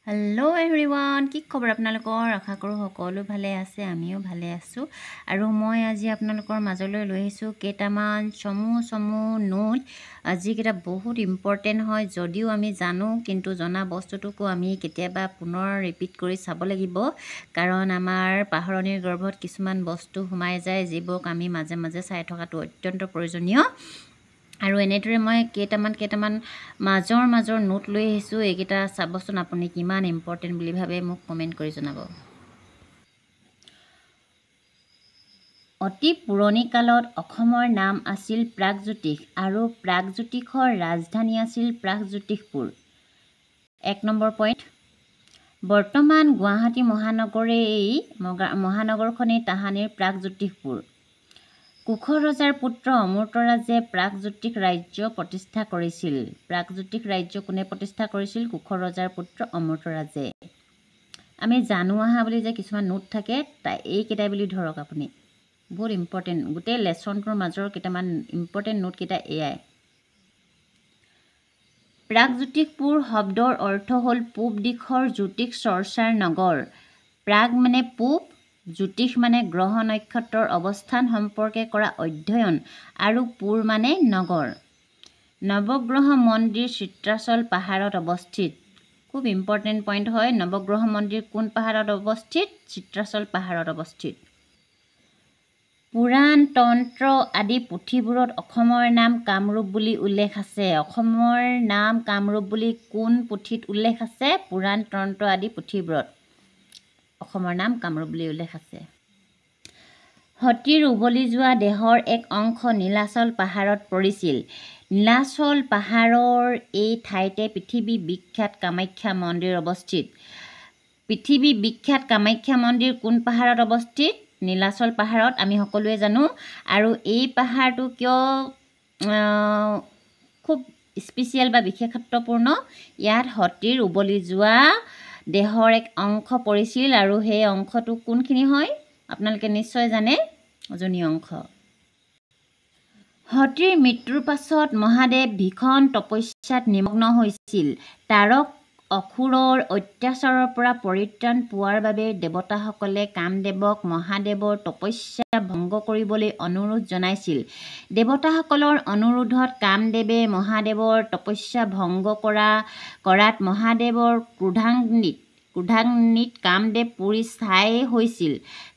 Hello' everyone, কি খবৰ আপোনালোকৰ? আশা কৰোঁ সকলো ভালে আছে, আমিও ভালে আছোঁ। আৰু মই আজি আপোনালোকৰ মাজলৈ লৈ আহিছোঁ কেইটামান চমু নোট, যিকেইটা বহুত ইম্পৰ্টেণ্ট হয়। যদিও আমি জানো, কিন্তু জনা বস্তুটোকো আমি কেতিয়াবা পুনৰ ৰিপিট কৰি চাব লাগিব, কাৰণ আমাৰ পাহৰণিৰ গৰ্ভত কিছুমান বস্তু সোমাই যায়, যিবোৰক আমি মাজে মাজে চাই থকাটো অত্যন্ত প্ৰয়োজনীয়। আৰু এনেদৰে মই কেইটামান মাজৰ নোট লৈ আহিছোঁ। এইকেইটা চাবচোন আপুনি কিমান ইম্পৰ্টেণ্ট বুলি ভাবে, মোক কমেণ্ট কৰি জনাব। অতি পুৰণি কালত অসমৰ নাম আছিল প্ৰাগজ্যোতিষ আৰু প্ৰাগজ্যোতিষৰ ৰাজধানী আছিল প্ৰাগজ্যোতিষপুৰ। 1 নম্বৰ পইণ্ট, বৰ্তমান গুৱাহাটী মহানগৰখনেই তাহানিৰ প্ৰাগজ্যোতিষপুৰ। কুশ ৰজাৰ পুত্ৰ অমৃতৰাজে প্ৰাগজ্যোতিষ ৰাজ্য প্ৰতিষ্ঠা কৰিছিল। প্ৰাগজ্যোতিষ ৰাজ্য কোনে প্ৰতিষ্ঠা কৰিছিল? কুশ ৰজাৰ পুত্ৰ অমৃতৰাজে। আমি জানো আহা বুলি যে কিছুমান নোট থাকে, এইকেইটাই বুলি ধৰক আপুনি। বহুত ইম্পৰ্টেণ্ট, গোটেই লেচনটোৰ মাজৰ কেইটামান ইম্পৰ্টেণ্ট নোটকেইটা এয়াই। প্ৰাগজ্যোতিষপুৰ শব্দৰ অৰ্থ হ'ল পূব দিশৰ জ্যোতিষ চৰ্চাৰ নগৰ। প্ৰাগ মানে পূব, জ্যোতিষ মানে গ্ৰহ নক্ষত্ৰৰ অৱস্থান সম্পৰ্কে কৰা অধ্যয়ন, আৰু পুৰ মানে নগৰ। নৱগ্ৰহ মন্দিৰ চিত্ৰাচল পাহাৰত অৱস্থিত। খুব ইম্পৰ্টেণ্ট পইণ্ট হয়। নৱগ্ৰহ মন্দিৰ কোন পাহাৰত অৱস্থিত? চিত্ৰাচল পাহাৰত অৱস্থিত। পুৰাণ, তন্ত্ৰ আদি পুথিবোৰত অসমৰ নাম কামৰূপ বুলি উল্লেখ আছে। অসমৰ নাম কামৰূপ বুলি কোন পুথিত উল্লেখ আছে? পুৰাণ, তন্ত্ৰ আদি পুথিবোৰত অসমৰ নাম কামৰূপ বুলি উল্লেখ আছে। সতীৰ উভলি যোৱা দেহৰ এক অংশ নীলাচল পাহাৰত পৰিছিল। নীলাচল পাহাৰৰ এই ঠাইতে পৃথিৱী বিখ্যাত কামাখ্যা মন্দিৰ অৱস্থিত। পৃথিৱী বিখ্যাত কামাখ্যা মন্দিৰ কোন পাহাৰত অৱস্থিত? নীলাচল পাহাৰত, আমি সকলোৱে জানো। আৰু এই পাহাৰটো কিয় খুব স্পেচিয়েল বা বিশেষত্বপূৰ্ণ? ইয়াত সতীৰ উভলি যোৱা দেহৰ এক অংশ পৰিছিল, আৰু সেই অংশটো কোনখিনি হয়? আপোনালোকে নিশ্চয় জানে, যোনি অংশ। সতীৰ মৃত্যুৰ পাছত মহাদেৱ ভীষণ তপস্যাত নিমগ্ন হৈছিল। তাৰক অসুৰৰ অত্যাচাৰৰ পৰা পৰিত্ৰাণ পোৱাৰ বাবে দেৱতাসকলে কামদেৱক মহাদেৱৰ তপস্যা ভংগ কৰিবলৈ অনুৰোধ জনাইছিল। দেৱতাসকলৰ অনুৰোধত কামদেৱে মহাদেৱৰ তপস্যা ভংগ কৰাত মহাদেৱৰ ক্ৰোধান্বিত কামদেৱ পুৰি ছাই হৈছিল।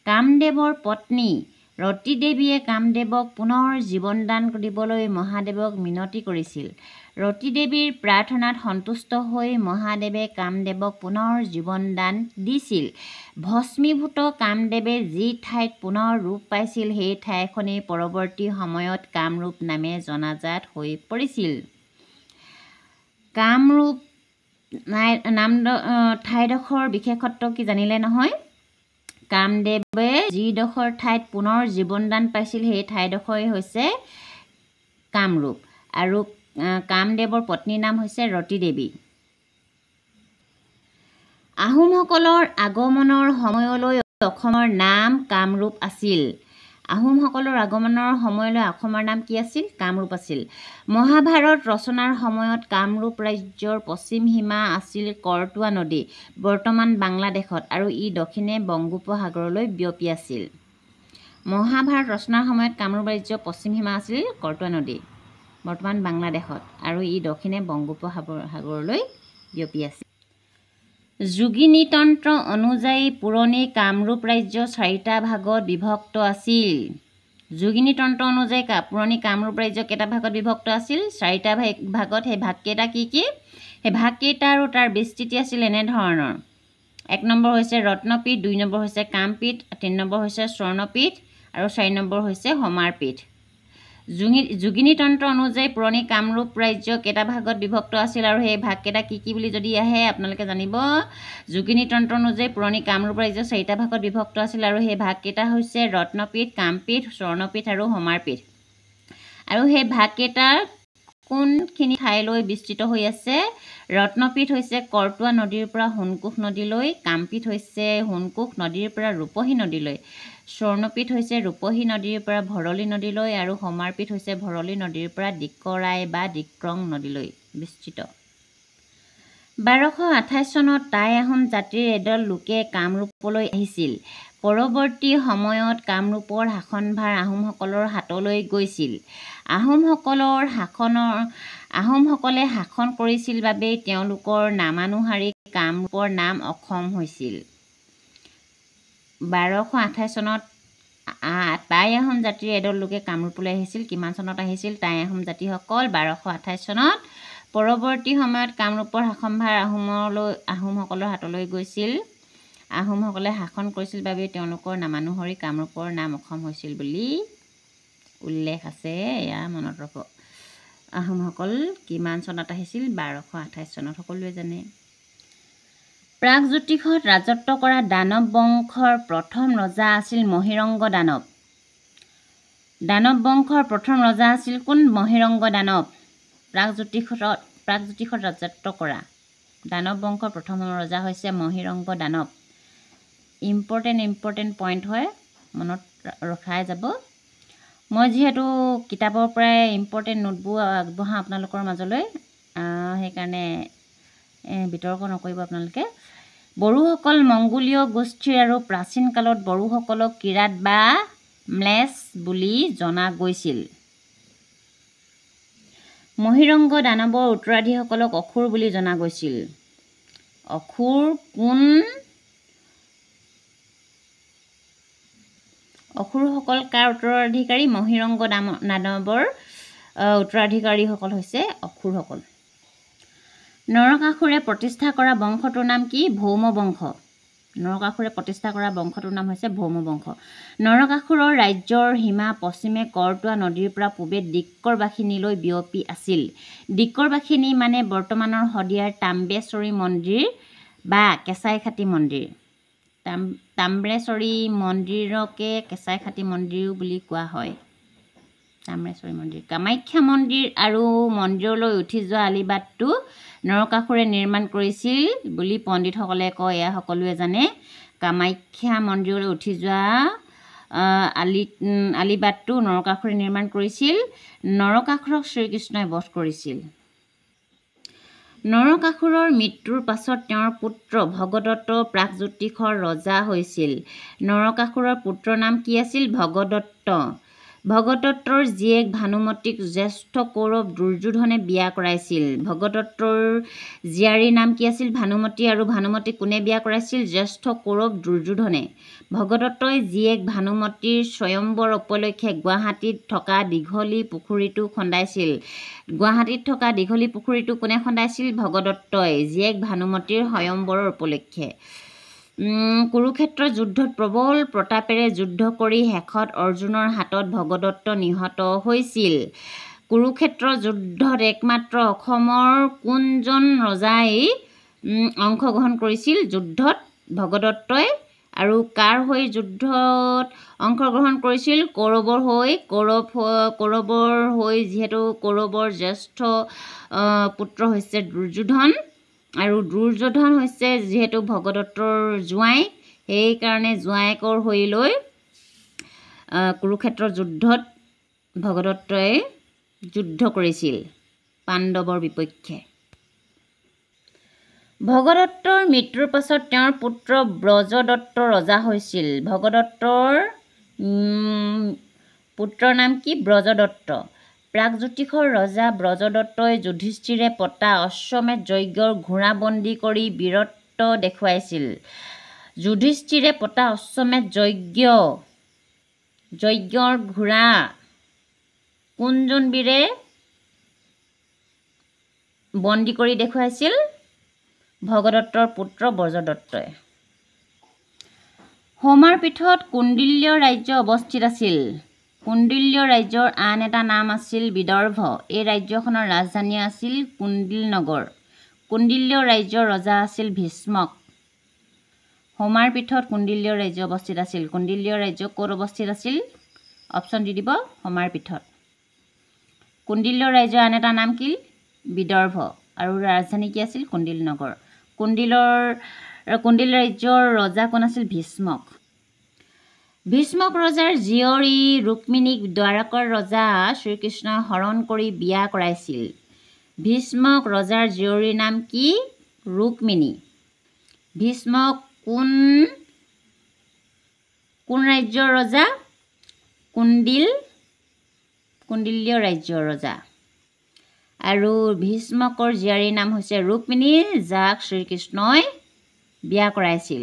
কামদেৱৰ পত্নী ৰতী দেৱীয়ে কামদেৱক পুনৰ জীৱনদান দিবলৈ মহাদেৱক মিনতি কৰিছিল। ৰতী দেৱীৰ প্ৰাৰ্থনাত সন্তুষ্ট হৈ মহাদেৱে কামদেৱক পুনৰ জীৱনদান দিছিল। ভস্মীভূত কামদেৱে যি ঠাইত পুনৰ ৰূপ পাইছিল, সেই ঠাইখনেই পৰৱৰ্তী সময়ত কামৰূপ নামে জনাজাত হৈ পৰিছিল। কামৰূপ ঠাইডোখৰ বিশেষত্ব কি জানিলে নহয়? কামদেৱে যিডোখৰ ঠাইত পুনৰ জীৱনদান পাইছিল, সেই ঠাইডোখৰেই হৈছে কামৰূপ, আৰু কামদেৱৰ পত্নীৰ নাম হৈছে ৰতী দেৱী। আহোমসকলৰ আগমনৰ সময়লৈ অসমৰ নাম কামৰূপ আছিল। আহোমসকলৰ আগমনৰ সময়লৈ অসমৰ নাম কি আছিল? কামৰূপ আছিল। মহাভাৰত ৰচনাৰ সময়ত কামৰূপ ৰাজ্যৰ পশ্চিম সীমা আছিল কৰতোৱা নদী, বৰ্তমান বাংলাদেশত, আৰু ই দক্ষিণে বংগোপসাগৰলৈ বিয়পি আছিল। মহাভাৰত ৰচনাৰ সময়ত কামৰূপ ৰাজ্যৰ পশ্চিম সীমা আছিল কৰতোৱা নদী, বৰ্তমান বাংলাদেশত, আৰু ই দক্ষিণে বংগোপসাগৰলৈ বিয়পি আছিল। যোগিনী তন্ত্ৰ অনুযায়ী পুৰণি কামৰূপ ৰাজ্য 4টা ভাগত বিভক্ত আছিল। যোগিনী তন্ত্ৰ অনুযায়ী পুৰণি কামৰূপ ৰাজ্য কেইটা ভাগত বিভক্ত আছিল? 4টা ভাগত। সেই ভাগকেইটা কি কি? সেই ভাগকেইটা আৰু তাৰ বিস্তৃতি আছিল এনেধৰণৰ। 1 নম্বৰ হৈছে ৰত্নপীঠ, 2 নম্বৰ হৈছে কামপীঠ, 3 নম্বৰ হৈছে স্বৰ্ণপীঠ, আৰু 4 নম্বৰ হৈছে সমাৰপীঠ। যোগিনী তন্ত্ৰ অনুযায়ী পুৰণি কামৰূপ ৰাজ্য কেইটা ভাগত বিভক্ত আছিল, আৰু সেই ভাগকেইটা কি কি বুলি যদি আহে আপোনালোকে জানিব। যোগিনী তন্ত্ৰ অনুযায়ী পুৰণি কামৰূপ ৰাজ্য 4টা ভাগত বিভক্ত আছিল, আৰু সেই ভাগকেইটা হৈছে ৰত্নপীঠ, কামপীঠ, স্বৰ্ণপীঠ আৰু সমাৰপীঠ। আৰু সেই ভাগকেইটা কোনখিনি ঠাইলৈ বিস্তৃত হৈ আছে? ৰত্নপীঠ হৈছে কৰতোৱা নদীৰ পৰা সোণকোষ নদীলৈ, কামপীঠ হৈছে সোণকোষ নদীৰ পৰা ৰূপহী নদীলৈ, স্বৰ্ণপীঠ হৈছে ৰূপহী নদীৰ পৰা ভৰলী নদীলৈ, আৰু সমাৰপীঠ হৈছে ভৰলী নদীৰ পৰা দিকৰাই বা দিক্ৰং নদীলৈ বিস্তৃত। 1228 চনত টাই আহোম জাতিৰ এদল লোকে কামৰূপলৈ আহিছিল। পৰৱৰ্তী সময়ত কামৰূপৰ শাসনভাৰ আহোমসকলৰ হাতলৈ গৈছিল। আহোমসকলে শাসন কৰিছিল বাবেই তেওঁলোকৰ নামানুসাৰি কামৰূপৰ নাম অসম হৈছিল। 1228 চনত টাই আহোম জাতিৰ এদল লোকে কামৰূপলৈ আহিছিল। কিমান চনত আহিছিল টাই আহোম জাতিসকল? 1228 চনত। পৰৱৰ্তী সময়ত কামৰূপৰ শাসনভাৰ আহোমসকলৰ হাতলৈ গৈছিল। আহোমসকলে শাসন কৰিছিল বাবে তেওঁলোকৰ নামানুসৰি কামৰূপৰ নাম অসম হৈছিল বুলি উল্লেখ আছে। এয়া মনত ৰ'ব। আহোমসকল কিমান চনত আহিছিল? 1228 চনত। সকলোৱে জানে। প্ৰাগজ্যোতিষত ৰাজত্ব কৰা দানৱ বংশৰ প্ৰথম ৰজা আছিল মহীৰংগ দানৱ। দানৱ বংশৰ প্ৰথম ৰজা আছিল কোন? মহীৰংগ দানৱ। প্ৰাগজ্যোতিষত ৰাজত্ব কৰা দানৱ বংশৰ প্ৰথম ৰজা হৈছে মহীৰংগ দানৱ। ইম্পৰ্টেণ্ট পইণ্ট হয়, মনত ৰখাই যাব। মই যিহেতু কিতাপৰ পৰাই ইম্পৰ্টেণ্ট নোটবোৰ আগবঢ়াওঁ আপোনালোকৰ মাজলৈ, সেইকাৰণে বিতৰ্ক নকৰিব আপোনালোকে। বড়োসকল মংগোলীয় গোষ্ঠীৰ আৰু প্ৰাচীন কালত বড়োসকলক কিৰাত বা ম্লেছ বুলি জনা গৈছিল। মহীৰংগ দানৱৰ উত্তৰাধিকাৰীসকলক অসুৰ বুলি জনা গৈছিল। অসুৰ কোন? অসুৰসকল কাৰ উত্তৰাধিকাৰী? মহীৰংগ দানৱৰ উত্তৰাধিকাৰীসকল হৈছে অসুৰসকল। নৰকাসুৰে প্ৰতিষ্ঠা কৰা বংশটোৰ নাম কি? ভৌম বংশ। নৰকাসুৰে প্ৰতিষ্ঠা কৰা বংশটোৰ নাম হৈছে ভৌম বংশ। নৰকাসুৰৰ ৰাজ্যৰ সীমা পশ্চিমে কৰতোৱা নদীৰ পৰা পূবে দিক্কৰ বাসিনীলৈ বিয়পি আছিল। দিক্কৰ বাসিনী মানে বৰ্তমানৰ শদিয়াৰ তাম্বেশ্বৰী মন্দিৰ বা কেঁচাইখাতি মন্দিৰ। তাম্বেশ্বৰী মন্দিৰকে কেঁচাইখাতি মন্দিৰো বুলি কোৱা হয়। তাম্বেশ্বৰী মন্দিৰ। কামাখ্যা মন্দিৰ আৰু মন্দিৰলৈ উঠি যোৱা আলিবাটটো নৰকাসুৰে নিৰ্মাণ কৰিছিল বুলি পণ্ডিতসকলে কয়। এয়া সকলোৱে জানে। কামাখ্যা মন্দিৰলৈ উঠি যোৱা আলিবাটটো নৰকাসুৰে নিৰ্মাণ কৰিছিল। নৰকাসুৰক শ্ৰীকৃষ্ণই বধ কৰিছিল। নৰকাসুৰৰ মৃত্যুৰ পাছত তেওঁৰ পুত্ৰ ভগদত্ত প্ৰাগজ্যোতিষৰ ৰজা হৈছিল। নৰকাসুৰৰ পুত্ৰৰ নাম কি আছিল? ভগদত্ত। ভগদত্তৰ জীয়েক ভানুমতীক জ্যেষ্ঠ কৌৰৱ দুৰ্যোধনে বিয়া কৰাইছিল। ভগদত্তৰ জীয়াৰীৰ নাম কি আছিল? ভানুমতী। আৰু ভানুমতীক কোনে বিয়া কৰাইছিল? জ্যেষ্ঠ কৌৰৱ দুৰ্যোধনে। ভগদত্তই জীয়েক ভানুমতীৰ স্বয়ম্বৰ উপলক্ষে গুৱাহাটীত থকা দীঘলী পুখুৰীটো খন্দাইছিল। গুৱাহাটীত থকা দীঘলী পুখুৰীটো কোনে খন্দাইছিল? ভগদত্তই জীয়েক ভানুমতীৰ স্বয়ম্বৰৰ উপলক্ষে। কুৰুক্ষেত্ৰ যুদ্ধত প্ৰবল প্ৰতাপেৰে যুদ্ধ কৰি শেষত অৰ্জুনৰ হাতত ভগদত্ত নিহত হৈছিল। কুৰুক্ষেত্ৰ যুদ্ধত একমাত্ৰ অসমৰ কোনজন ৰজাই অংশগ্ৰহণ কৰিছিল যুদ্ধত? ভগদত্তই। আৰু কাৰ হৈ যুদ্ধত অংশগ্ৰহণ কৰিছিল? কৌৰৱৰ হৈ। কৌৰৱৰ হৈ, যিহেতু কৌৰৱৰ জ্যেষ্ঠ পুত্ৰ হৈছে দুৰ্যোধন, আৰু দুৰ্যোধন হৈছে যিহেতু ভগদত্তৰ জোঁৱাই, সেইকাৰণে জোঁৱায়েকৰ হৈ লৈ কুৰুক্ষেত্ৰ যুদ্ধত ভগদত্তই যুদ্ধ কৰিছিল পাণ্ডৱৰ বিপক্ষে। ভগদত্তৰ মৃত্যুৰ পাছত তেওঁৰ পুত্ৰ ব্ৰজদত্ত ৰজা হৈছিল। ভগদত্তৰ পুত্ৰৰ নাম কি? ব্ৰজদত্ত। প্ৰাগজ্যোতিষৰ ৰজা ব্ৰজদত্তই যুধিষ্ঠিৰে পতা অশ্বমেধ যজ্ঞৰ ঘোঁৰা বন্দী কৰি বীৰত্ব দেখুৱাইছিল। যুধিষ্ঠিৰে পতা অশ্বমেধ যজ্ঞৰ ঘোঁৰা কোনজন বীৰে বন্দী কৰি দেখুৱাইছিল? ভগদত্তৰ পুত্ৰ ব্ৰজদত্তই। সৌমাৰপীঠত কুণ্ডিল্য ৰাজ্য অৱস্থিত আছিল। কুণ্ডিল্য ৰাজ্যৰ আন এটা নাম আছিল বিদৰ্ভ। এই ৰাজ্যখনৰ ৰাজধানী আছিল কুণ্ডিলনগৰ। কুণ্ডিল্য ৰাজ্যৰ ৰজা আছিল ভীষ্মক। সৌমাৰপীঠত কুণ্ডিল্য ৰাজ্য অৱস্থিত আছিল। কুণ্ডিল্য ৰাজ্য ক'ত অৱস্থিত আছিল? অপশ্যন দি দিব। সৌমাৰপীঠত। কুণ্ডিল্য ৰাজ্যৰ আন এটা নাম কি? বিদৰ্ভ। আৰু ৰাজধানী কি আছিল? কুণ্ডিলনগৰ। কুণ্ডিল ৰাজ্যৰ ৰজা কোন আছিল? ভীষ্মক। ভীষ্মক ৰজাৰ জীয়ৰী ৰুক্মিণীক দ্বাৰকাৰ ৰজা শ্ৰীকৃষ্ণই হৰণ কৰি বিয়া কৰাইছিল। ভীষ্মক ৰজাৰ জীয়ৰীৰ নাম কি? ৰুক্মিণী। ভীষ্মক কোন ৰাজ্যৰ ৰজা? কুণ্ডিল্য ৰাজ্যৰ ৰজা। আৰু ভীষ্মকৰ জীয়াৰীৰ নাম হৈছে ৰুক্মিণী, যাক শ্ৰীকৃষ্ণই বিয়া কৰাইছিল।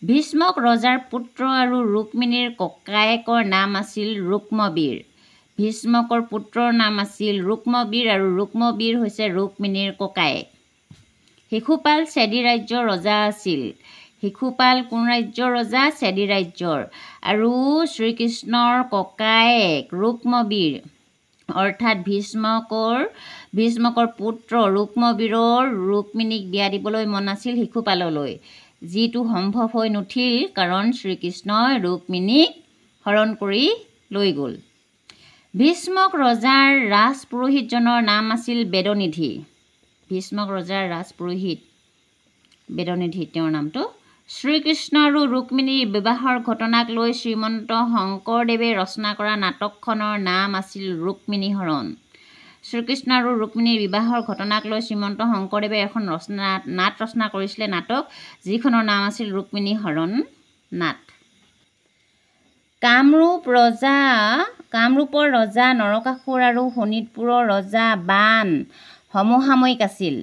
ভীষ্মক ৰজাৰ পুত্ৰ আৰু ৰুক্মিণীৰ ককায়েকৰ নাম আছিল ৰুক্মবীৰ। ভীষ্মকৰ পুত্ৰৰ নাম আছিল ৰুক্মবীৰ আৰু ৰুক্মবীৰ হৈছে ৰুক্মিণীৰ ককায়েক। শিশুপাল চেদি ৰাজ্যৰ ৰজা আছিল। শিশুপাল কোন ৰাজ্যৰ ৰজা? চেদি ৰাজ্যৰ। আৰু শ্ৰীকৃষ্ণৰ ককায়েক ৰুক্মবীৰ অৰ্থাৎ ভীষ্মকৰ পুত্ৰ ৰুক্মবীৰৰ ৰুক্মিণীক বিয়া দিবলৈ মন আছিল শিশুপাললৈ, যিটো সম্ভৱ হৈ নুঠিল কাৰণ শ্ৰীকৃষ্ণই ৰুক্মিণীক হৰণ কৰি লৈ গ'ল। ভীষ্মক ৰজাৰ ৰাজপুৰোহিতজনৰ নাম আছিল বেদনিধি। ভীষ্মক ৰজাৰ ৰাজপুৰোহিত বেদনিধি তেওঁৰ নামটো। শ্ৰীকৃষ্ণ আৰু ৰুক্মিণীৰ বিবাহৰ ঘটনাক লৈ শ্ৰীমন্ত শংকৰদেৱে ৰচনা কৰা নাটকখনৰ নাম আছিল ৰুক্মিণী হৰণ। শ্ৰীকৃষ্ণ আৰু ৰুক্মিণীৰ বিবাহৰ ঘটনাক লৈ শ্ৰীমন্ত শংকৰদেৱে এখন নাট ৰচনা কৰিছিলে, নাটক, যিখনৰ নাম আছিল ৰুক্মিণী হৰণ নাট। কামৰূপৰ ৰজা নৰকাসুৰ আৰু শোণিতপুৰৰ ৰজা বাণ সমসাময়িক আছিল।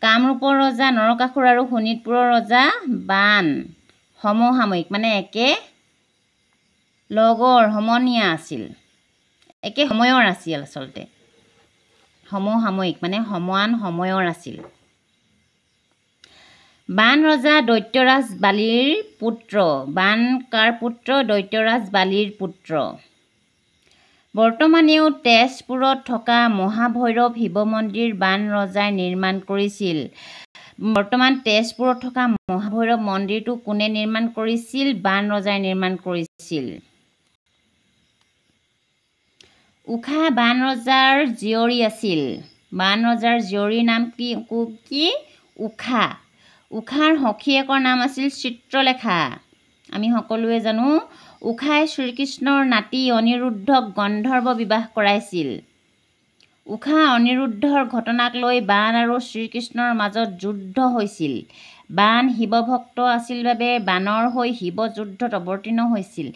কামৰূপৰ ৰজা নৰকাসুৰ আৰু শোণিতপুৰৰ ৰজা বাণ সমসাময়িক মানে একে লগৰ সমনীয়া আছিল, একে সময়ৰ আছিল আচলতে। সমসাময়িক মানে সমান সময়ৰ আছিল। বাণ ৰজা দৈত্যৰাজ বালিৰ পুত্ৰ। বাণ কাৰ পুত্ৰ? দৈত্যৰাজ বালিৰ পুত্ৰ। বৰ্তমানেও তেজপুৰত থকা মহাভৈৰৱ শিৱ মন্দিৰ বাণ ৰজাই নিৰ্মাণ কৰিছিল। বৰ্তমান তেজপুৰত থকা মহাভৈৰৱ মন্দিৰটো কোনে নিৰ্মাণ কৰিছিল? বাণ ৰজাই নিৰ্মাণ কৰিছিল। উষা বাণ ৰজাৰ জীয়ৰী আছিল। বাণ ৰজাৰ জীয়ৰীৰ নাম কি? উষা। উষাৰ সখীয়েকৰ নাম আছিল চিত্ৰলেখা। আমি সকলোৱে জানো উষাই শ্ৰীকৃষ্ণৰ নাতি অনিৰুদ্ধক গন্ধৰ্ব বিবাহ কৰাইছিল। উষা অনিৰুদ্ধৰ ঘটনাক লৈ বাণ আৰু শ্ৰীকৃষ্ণৰ মাজত যুদ্ধ হৈছিল। বাণ শিৱভক্ত আছিল বাবে বাণৰ হৈ শিৱ যুদ্ধত অৱতীৰ্ণ হৈছিল।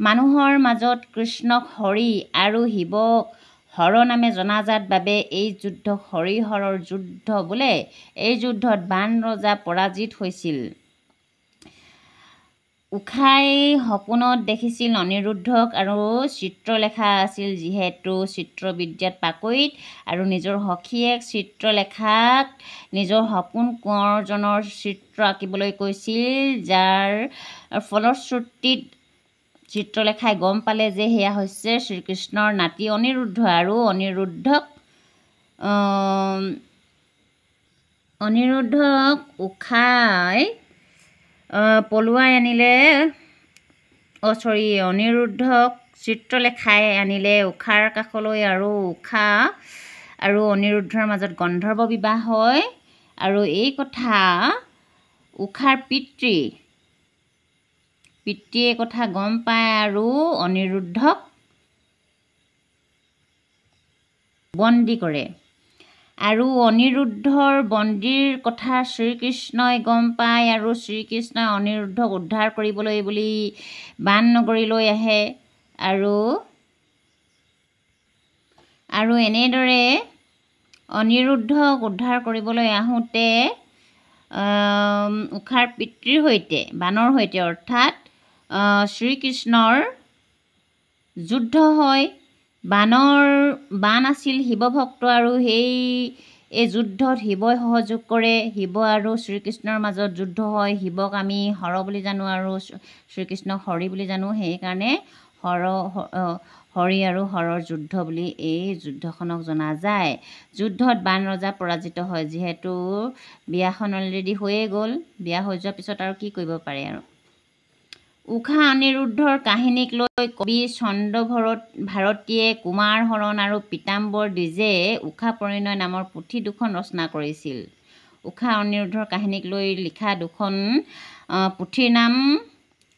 মানুহৰ মাজত কৃষ্ণক হৰি আৰু শিৱক হৰ নামে জনাজাত বাবে এই যুদ্ধক হৰি-হৰৰ যুদ্ধ বোলে। এই যুদ্ধত বাণ ৰজা পৰাজিত হৈছিল। উষাই সপোনত দেখিছিল অনিৰুদ্ধক আৰু চিত্ৰলেখা আছিল যিহেতু চিত্ৰবিদ্যাত পাকৈত আৰু নিজৰ সখীয়েক চিত্ৰলেখাক নিজৰ সপোন কোঁৱৰজনৰ চিত্ৰ আঁকিবলৈ কৈছিল, যাৰ ফলশ্ৰুতিত চিত্ৰলেখাই গম পালে যে সেয়া হৈছে শ্ৰীকৃষ্ণৰ নাতি অনিৰুদ্ধ আৰু অনিৰুদ্ধক উষাই পলুৱাই আনিলে। অনিৰুদ্ধক চিত্ৰলেখাই আনিলে উষাৰ কাষলৈ আৰু উষা আৰু অনিৰুদ্ধৰ মাজত গন্ধৰ্ব বিবাহ হয়। আৰু এই কথা উষাৰ পিতৃয়ে কথা গম পায় আৰু অনিৰুদ্ধক বন্দী কৰে। আৰু অনিৰুদ্ধৰ বন্দীৰ কথা শ্ৰীকৃষ্ণই গম পায় আৰু শ্ৰীকৃষ্ণই অনিৰুদ্ধক উদ্ধাৰ কৰিবলৈ বুলি বাণ নগৰীলৈ আহে। আৰু এনেদৰে অনিৰুদ্ধক উদ্ধাৰ কৰিবলৈ আহোঁতে উষাৰ পিতৃৰ সৈতে বাণৰ সৈতে অৰ্থাৎ শ্ৰীকৃষ্ণৰ যুদ্ধ হয়। বাণ আছিল শিৱভক্ত আৰু এই যুদ্ধত শিৱই সহযোগ কৰে। শিৱ আৰু শ্ৰীকৃষ্ণৰ মাজত যুদ্ধ হয়। শিৱক আমি হৰ বুলি জানো আৰু শ্ৰীকৃষ্ণক হৰি বুলি জানো। সেইকাৰণে হৰি আৰু হৰৰ যুদ্ধ বুলি এই যুদ্ধখনক জনা যায়। যুদ্ধত বাণ ৰজা পৰাজিত হয়। যিহেতু বিয়াখন অলৰেডি হৈয়ে গ'ল, বিয়া হৈ যোৱাৰ পিছত আৰু কি কৰিব পাৰে আৰু। উষা অনিৰুদ্ধৰ কাহিনীক লৈ কবি চন্দ্ৰ ভাৰতীয়ে কুমাৰ হৰণ আৰু পীতাম্বৰ দ্বিজে উষা পৰিণয় নামৰ পুথি দুখন ৰচনা কৰিছিল। উষা অনিৰুদ্ধৰ কাহিনীক লৈ লিখা দুখন পুথিৰ নাম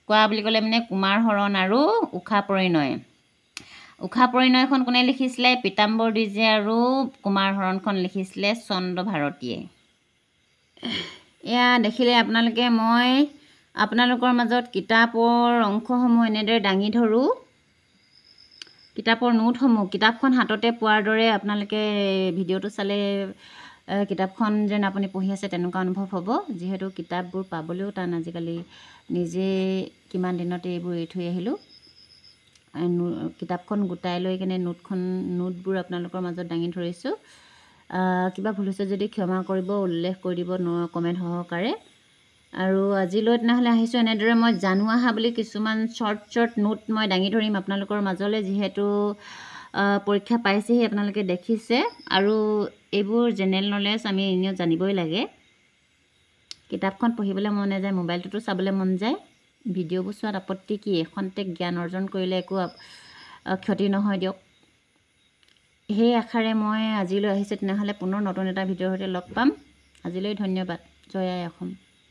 কোৱা বুলি ক'লে মানে কুমাৰ হৰণ আৰু উষা পৰিণয়। উষা পৰিণয়খন কোনে লিখিছিলে? পীতাম্বৰ দ্বিজে আৰু কুমাৰ হৰণখন লিখিছিলে চন্দ্ৰ ভাৰতীয়ে। এয়া দেখিলে আপোনালোকে মই আপোনালোকৰ মাজত কিতাপৰ অংশসমূহ এনেদৰে দাঙি ধৰোঁ। কিতাপৰ নোটসমূহ কিতাপখন হাততে পোৱাৰ দৰে আপোনালোকে ভিডিঅ'টো চালে কিতাপখন যেন আপুনি পঢ়ি আছে তেনেকুৱা অনুভৱ হ'ব। যিহেতু কিতাপবোৰ পাবলৈও টান আজিকালি, নিজে কিমান দিনতে এইবোৰ এৰি থৈ আহিলোঁ। কিতাপখন গোটাই লৈ কিনে নোটবোৰ আপোনালোকৰ মাজত দাঙি ধৰিছোঁ। কিবা ভুল হৈছে যদি ক্ষমা কৰিব, উল্লেখ কৰি দিব কমেণ্ট সহকাৰে। আৰু আজিলৈ তেনেহ'লে আহিছোঁ এনেদৰে মই জানো আহা বুলি কিছুমান শ্বৰ্ট নোট মই দাঙি ধৰিম আপোনালোকৰ মাজলৈ। যিহেতু পৰীক্ষা পাইছেহি আপোনালোকে দেখিছে, আৰু এইবোৰ জেনেৰেল নলেজ আমি এনেও জানিবই লাগে। কিতাপখন পঢ়িবলৈ মন নাযায়, মোবাইলটোতো চাবলৈ মন যায়। ভিডিঅ'বোৰ চোৱাত আপত্তি কি? এখনতে জ্ঞান অৰ্জন কৰিলে একো ক্ষতি নহয় দিয়ক। সেই আশাৰে মই আজিলৈ আহিছোঁ। তেনেহ'লে পুনৰ নতুন এটা ভিডিঅ'ৰ সৈতে লগ পাম। আজিলৈ ধন্যবাদ। জয় আই অসম।